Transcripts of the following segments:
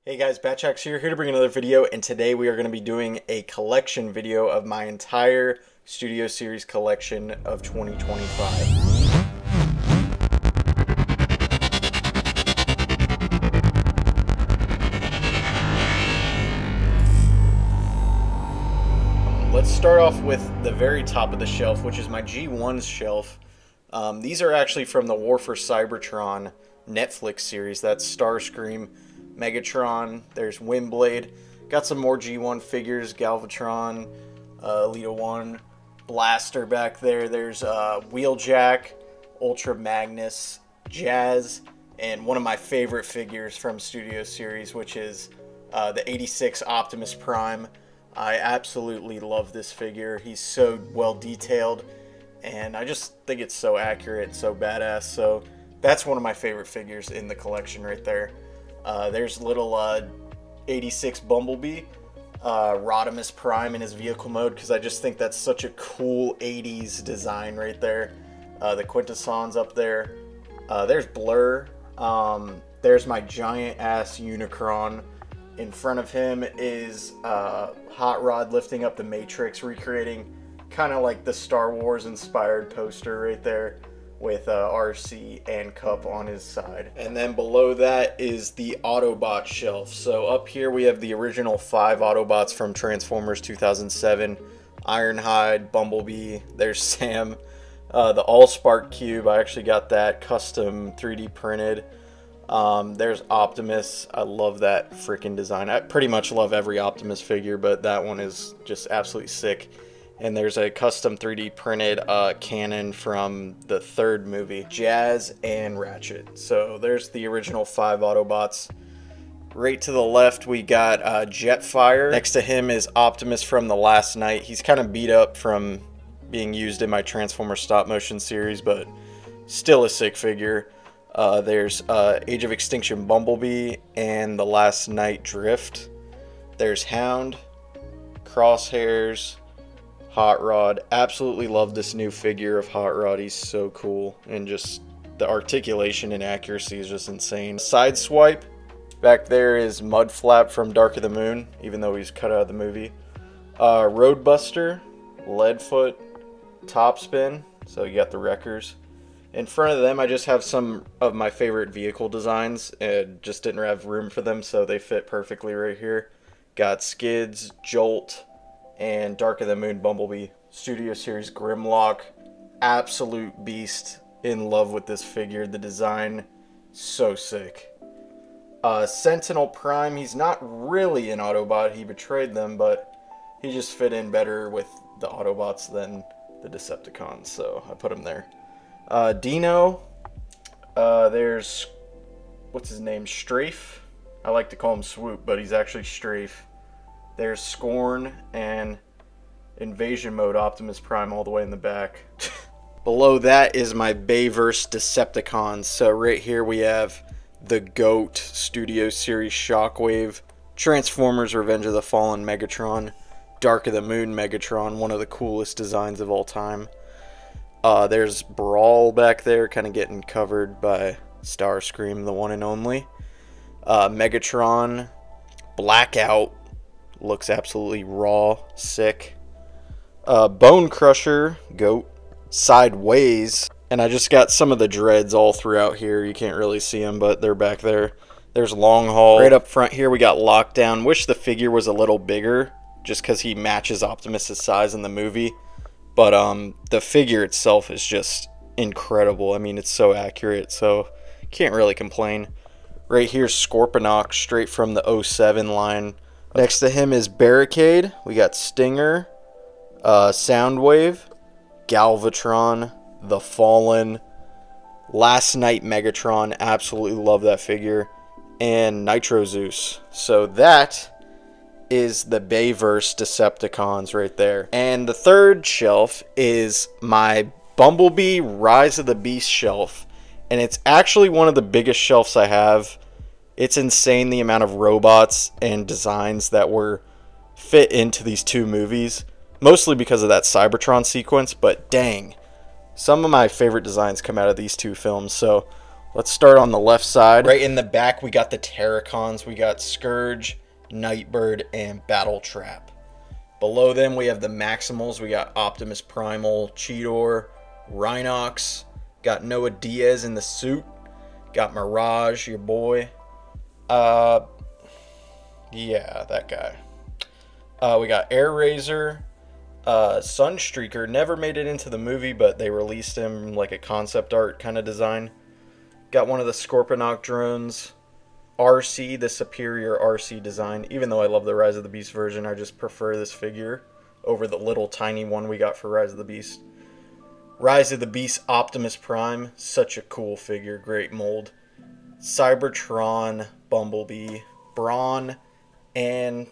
Hey guys, Batchax here to bring another video, and today we are going to be doing a collection video of my entire Studio Series collection of 2025. Let's start off with the very top of the shelf, which is my G1's shelf. These are actually from the War for Cybertron Netflix series. That's Starscream, Megatron, there's Windblade. Got some more G1 figures, Galvatron, Elita 1, Blaster back there. There's Wheeljack, Ultra Magnus, Jazz, and one of my favorite figures from Studio Series, which is the 86 Optimus Prime. I absolutely love this figure. He's so well detailed, and I just think it's so accurate, so badass. So that's one of my favorite figures in the collection right there. There's little 86 Bumblebee, Rodimus Prime in his vehicle mode, because I just think that's such a cool 80s design right there. The Quintessons up there. There's Blur. There's my giant ass Unicron. In front of him is Hot Rod lifting up the Matrix, recreating kind of like the Star Wars inspired poster right there, with RC and Cup on his side. And then below that is the Autobot shelf. So up here we have the original 5 Autobots from Transformers 2007. Ironhide, Bumblebee, there's Sam. The Allspark Cube, I actually got that custom 3D printed. There's Optimus. I love that freaking design. I pretty much love every Optimus figure, but that one is just absolutely sick. And there's a custom 3D printed cannon from the 3rd movie, Jazz and Ratchet. So there's the original 5 Autobots. Right to the left we got Jetfire. Next to him is Optimus from The Last Knight. He's kind of beat up from being used in my Transformers stop motion series, but still a sick figure. There's Age of Extinction Bumblebee and The Last Knight Drift. There's Hound, Crosshairs, Hot Rod. Absolutely love this new figure of Hot Rod. He's so cool, and just the articulation and accuracy is just insane. Sideswipe. Back there is Mudflap from Dark of the Moon, even though he's cut out of the movie. Roadbuster, Leadfoot, Topspin. So you got the Wreckers. In front of them, I just have some of my favorite vehicle designs, and just didn't have room for them, so they fit perfectly right here. Got Skids, Jolt, and Dark of the Moon Bumblebee. Studio Series Grimlock. Absolute beast. In love with this figure. The design, so sick. Sentinel Prime. He's not really an Autobot. He betrayed them, but he just fit in better with the Autobots than the Decepticons, so I put him there. Dino. There's, what's his name? Strafe. I like to call him Swoop, but he's actually Strafe. There's Scorn and Invasion Mode Optimus Prime all the way in the back. Below that is my Bayverse Decepticons. So right here we have the GOAT Studio Series Shockwave, Transformers Revenge of the Fallen Megatron, Dark of the Moon Megatron, one of the coolest designs of all time. There's Brawl back there, kind of getting covered by Starscream, the one and only. Megatron, Blackout, looks absolutely raw, sick. Bone Crusher, GOAT, Sideways, and I just got some of the dreads all throughout here. You can't really see them, but they're back there. There's Long Haul. Right up front here we got Lockdown. Wish the figure was a little bigger, just because he matches Optimus' size in the movie. But the figure itself is just incredible. I mean, it's so accurate, so can't really complain. Right here's Scorponok, straight from the 07 line. Next to him is Barricade. We got Stinger, Soundwave, Galvatron, The Fallen, Last Knight Megatron. Absolutely love that figure. And Nitro Zeus. So that is the Bayverse Decepticons right there. And the third shelf is my Bumblebee Rise of the Beast shelf. And it's actually one of the biggest shelves I have. It's insane the amount of robots and designs that were fit into these 2 movies. Mostly because of that Cybertron sequence, but dang. Some of my favorite designs come out of these 2 films. So Let's start on the left side. Right in the back, we got the Terracons. We got Scourge, Nightbird, and Battletrap. Below them, we have the Maximals. We got Optimus Primal, Cheetor, Rhinox. Got Noah Diaz in the suit. Got Mirage, your boy. Yeah, that guy. We got Airazor, Sunstreaker. Never made it into the movie, but they released him like a concept art kind of design. Got one of the Scorponok drones. RC, the superior RC design. Even though I love the Rise of the Beast version, I just prefer this figure over the little tiny one we got for Rise of the Beast. Rise of the Beast Optimus Prime. Such a cool figure. Great mold. Cybertron Bumblebee. Brawn and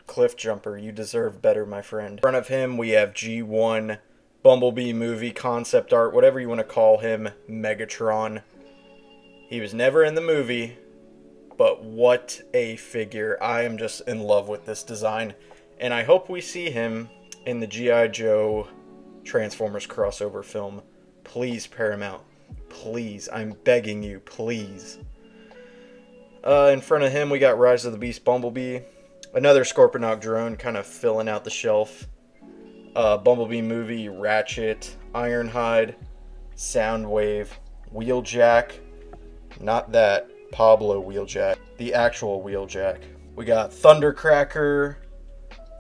Cliffjumper. You deserve better, my friend. In front of him, we have G1 Bumblebee movie concept art. Whatever you want to call him. Megatron. He was never in the movie, but what a figure. I am just in love with this design, and I hope we see him in the G.I. Joe Transformers crossover film. Please, Paramount. Please. I'm begging you. Please. In front of him, we got Rise of the Beast Bumblebee. Another Scorponok drone kind of filling out the shelf. Bumblebee movie, Ratchet, Ironhide, Soundwave, Wheeljack. Not that Pablo Wheeljack, the actual Wheeljack. We got Thundercracker.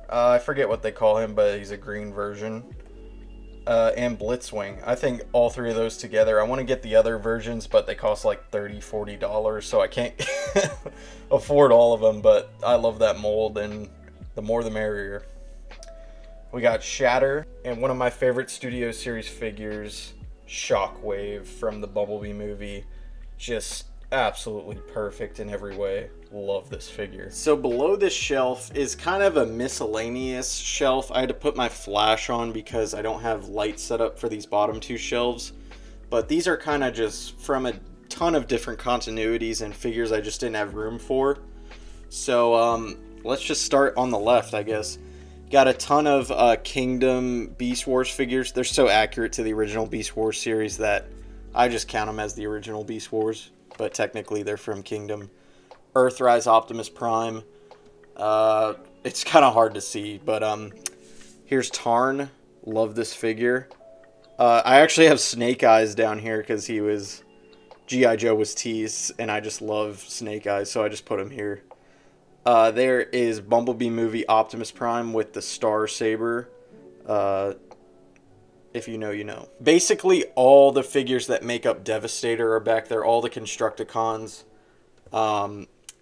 I forget what they call him, but he's a green version. And Blitzwing. I think all three of those together. I want to get the other versions, but they cost like $30, $40, so I can't afford all of them, but I love that mold, and the more the merrier. We got Shatter, and one of my favorite Studio Series figures, Shockwave from the Bumblebee movie. Just absolutely perfect in every way. Love this figure. So below this shelf is kind of a miscellaneous shelf. I had to put my flash on because I don't have light set up for these bottom two shelves. But these are kind of just from a ton of different continuities and figures I just didn't have room for. So let's just start on the left, I guess. Got a ton of Kingdom Beast Wars figures. They're so accurate to the original Beast Wars series that I just count them as the original Beast Wars, but technically they're from Kingdom. Earthrise Optimus Prime. It's kind of hard to see, but here's Tarn. Love this figure. I actually have Snake Eyes down here because he was... G.I. Joe was teased, and I just love Snake Eyes, so I just put him here. There is Bumblebee movie Optimus Prime with the Star Saber. If you know, you know. Basically, all the figures that make up Devastator are back there. All the Constructicons.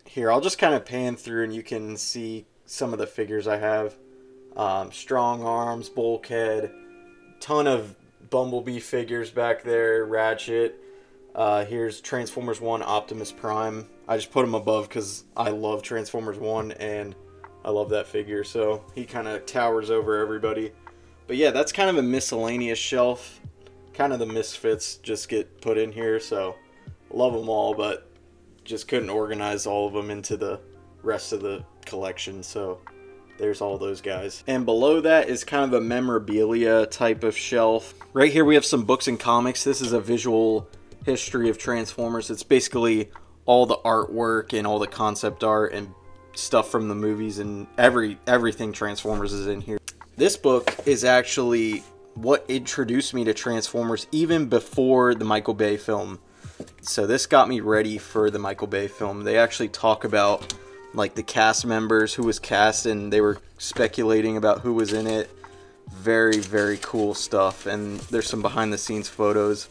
Here, I'll just kind of pan through and you can see some of the figures I have. Strong Arms, Bulkhead. Ton of Bumblebee figures back there. Ratchet. Here's Transformers 1 Optimus Prime. I just put him above because I love Transformers 1 and I love that figure. So he kind of towers over everybody. But yeah, that's kind of a miscellaneous shelf. Kind of the misfits just get put in here, so love them all, but just couldn't organize all of them into the rest of the collection, so there's all those guys. And below that is kind of a memorabilia type of shelf. Right here we have some books and comics. This is a visual history of Transformers. It's basically all the artwork and all the concept art and stuff from the movies, and everything Transformers is in here. This book is actually what introduced me to Transformers even before the Michael Bay film. So this got me ready for the Michael Bay film. They actually talk about like the cast members, who was cast, and they were speculating about who was in it. Very, very cool stuff. And there's some behind the scenes photos.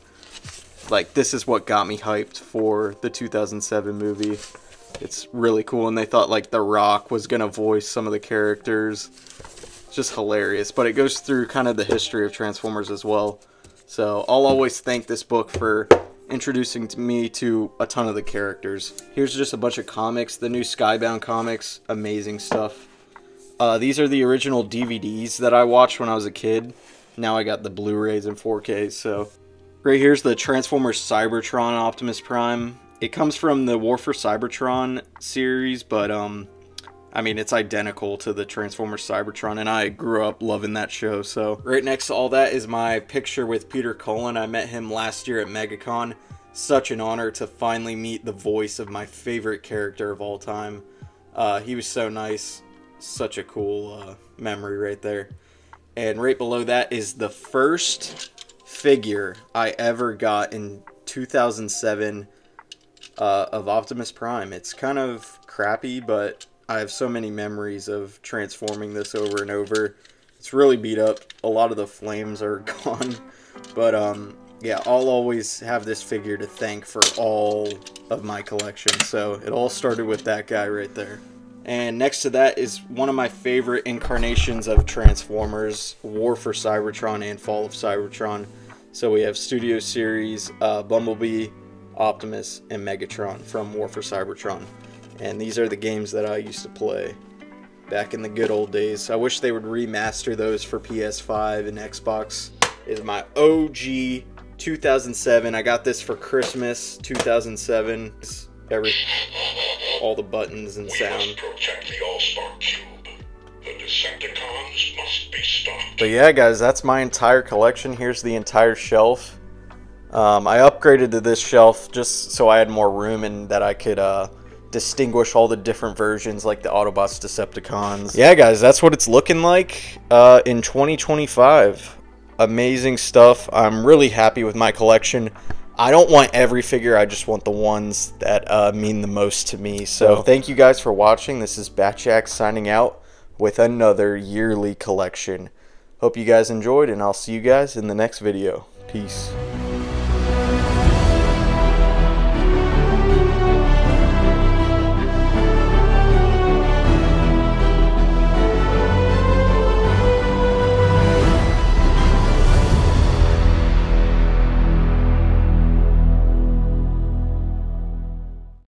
Like, this is what got me hyped for the 2007 movie. It's really cool, and they thought like The Rock was gonna voice some of the characters. Just hilarious, but it goes through kind of the history of Transformers as well. So I'll always thank this book for introducing me to a ton of the characters. Here's just a bunch of comics, the new Skybound comics, amazing stuff. These are the original DVDs that I watched when I was a kid. Now I got the Blu-rays and 4K. So right here's the Transformers Cybertron Optimus Prime. It comes from the War for Cybertron series, but I mean, it's identical to the Transformers Cybertron, and I grew up loving that show. So right next to all that is my picture with Peter Cullen. I met him last year at MegaCon. such an honor to finally meet the voice of my favorite character of all time. He was so nice. Such a cool memory right there. And right below that is the first figure I ever got in 2007 of Optimus Prime. It's kind of crappy, but I have so many memories of transforming this over and over. It's really beat up. A lot of the flames are gone. But yeah, I'll always have this figure to thank for all of my collection. So it all started with that guy right there. And next to that is one of my favorite incarnations of Transformers, War for Cybertron and Fall of Cybertron. So we have Studio Series, Bumblebee, Optimus, and Megatron from War for Cybertron. And these are the games that I used to play back in the good old days. I wish they would remaster those for PS5 and Xbox. This is my OG 2007. I got this for Christmas 2007. All the buttons and sound. We must protect the All-Star Cube. The Decepticons must be stopped. But yeah, guys, that's my entire collection. Here's the entire shelf. I upgraded to this shelf just so I had more room and that I could distinguish all the different versions, like the Autobots, Decepticons. Yeah, guys, that's what it's looking like in 2025. Amazing stuff. I'm really happy with my collection. I don't want every figure, I just want the ones that mean the most to me. So thank you guys for watching. This is Batjack signing out with another yearly collection. Hope you guys enjoyed, and I'll see you guys in the next video. Peace.